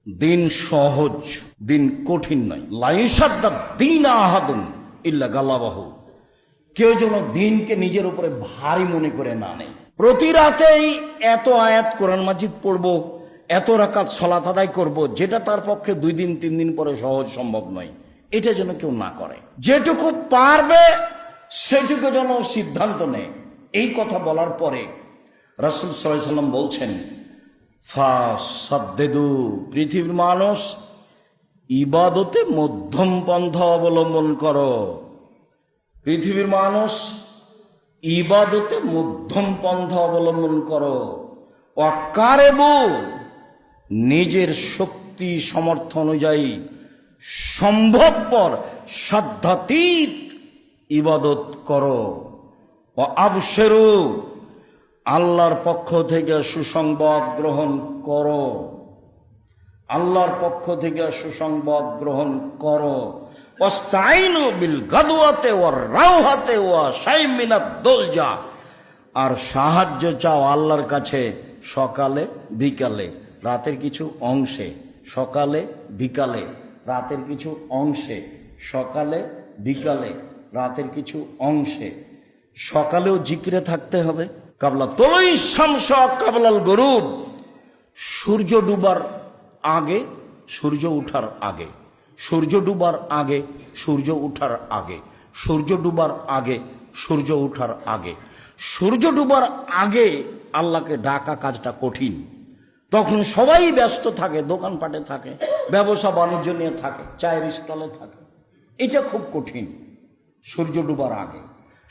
দিন সহজ, দিন কঠিন নয়। লাইসাদ্দা দিন আহাদুন ইল্লা গালাবাহু, কেউ যেন দিনকে নিজের উপরে ভারী মনে করে না নেয়। প্রতি রাতেই এত আয়াত কোরআন মাজিদ পড়বো, এত রাকাত সালাত আদায় করব, যেটা তার পক্ষে 2 দিন 3 দিন পরে সহজ সম্ভব নয়। এটা যেন কেউ না করে, যেটুকু পারবে সেটুকু যেন সিদ্ধান্ত নেয়। এই কথা বলার পরে রাসূল সাল্লাল্লাহু আলাইহি সাল্লাম বলছেন, ফাসাদ্দেদু, পৃথিবীর মানুষ ইবাদতে মধ্যম পন্থা অবলম্বন করো। পৃথিবীর মানুষ ইবাদতে মধ্যম পন্থা অবলম্বন করো। ওয়াকারেবু, নিজের শক্তি সামর্থ্য অনুযায়ী সম্ভবপর সাধ্যাতীত ইবাদত করো। ও আবশেরু, আল্লাহর পক্ষ থেকে সুসংবাদ গ্রহণ করো। আল্লাহর পক্ষ থেকে সুসংবাদ গ্রহণ করো। ওয়াস্তাইনু বিল গাদওয়াতি ওয়ার রাওহাতি ওয়া শাই'মিন মিনাদ দুলজা, আর সাহায্য চাও আল্লাহর কাছে সকালে বিকালে, রাতের কিছু অংশে। সকালে বিকালে, রাতের কিছু অংশে। সকালে বিকালে, রাতের কিছু অংশে। সকালেও জিকিরে থাকতে হবে। কাবলা তলুই শামস কাবলাল গরুব, সূর্য ডুবার আগে, সূর্য ওঠার আগে, সূর্য ডুবার আগে, সূর্য ওঠার আগে, সূর্য ডুবার আগে, সূর্য ওঠার আগে। সূর্য ডুবার আগে আল্লাহকে ডাকা কাজটা কঠিন। তখন সবাই ব্যস্ত থাকে, দোকানপাটে থাকে, ব্যবসা বাণিজ্য নিয়ে থাকে, চায়ের স্টলে থাকে। এটা খুব কঠিন। সূর্য ডুবার আগে,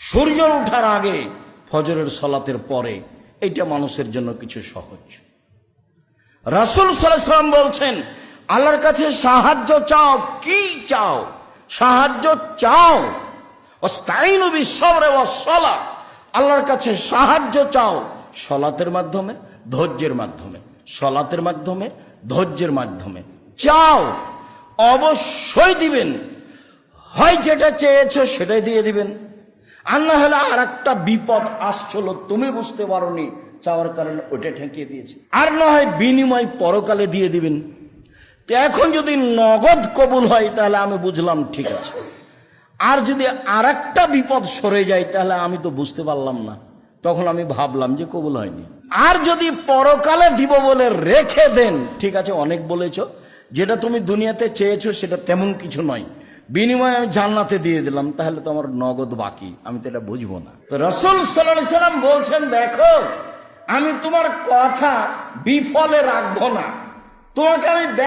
সূর্য ওঠার আগে, ফজরের সালাতের পরে, এটা মানুষের জন্য কিছু সহজ। রাসূল সাল্লাল্লাহু আলাইহি ওয়াসাল্লাম বলছেন, আল্লাহর কাছে সাহায্য চাও। কি চাও? সাহায্য চাও। ওয়াস্তাইনু বিস-সাবরি ওয়াস-সালাত, আল্লাহর কাছে সাহায্য চাও সালাতের মাধ্যমে, ধৈর্যের মাধ্যমে। সালাতের মাধ্যমে, ধৈর্যের মাধ্যমে চাও, অবশ্যই দিবেন। হয় যেটা চেয়েছো সেটাই দিয়ে দিবেন, আর না হলে আর একটা বিপদ আসছিল, তুমি বুঝতে পারোনি, চাওয়ার কারণে ওটা ঠেকিয়ে দিয়েছে। আর না হয় বিনিময় পরকালে দিয়ে দিবেন। তো এখন যদি নগদ কবুল হয় তাহলে আমি বুঝলাম ঠিক আছে, আর যদি আর একটা বিপদ সরে যায় তাহলে আমি তো বুঝতে পারলাম না, তখন আমি ভাবলাম যে কবুল হয়নি। আর যদি পরকালে দিব বলে রেখে দেন, ঠিক আছে অনেক বলেছো, যেটা তুমি দুনিয়াতে চেয়েছো সেটা তেমন কিছু নয়, বিনিময়ে আমি জান্নাতে দিয়ে দিলাম, তাহলে তো আমার নগদ বাকি, আমি তো এটা বুঝবো না। তো রাসূল সাল্লাল্লাহু আলাইহি সাল্লাম বলছেন, দেখো আমি তোমার কথা বিফলে রাখবো না, তোমাকে আমি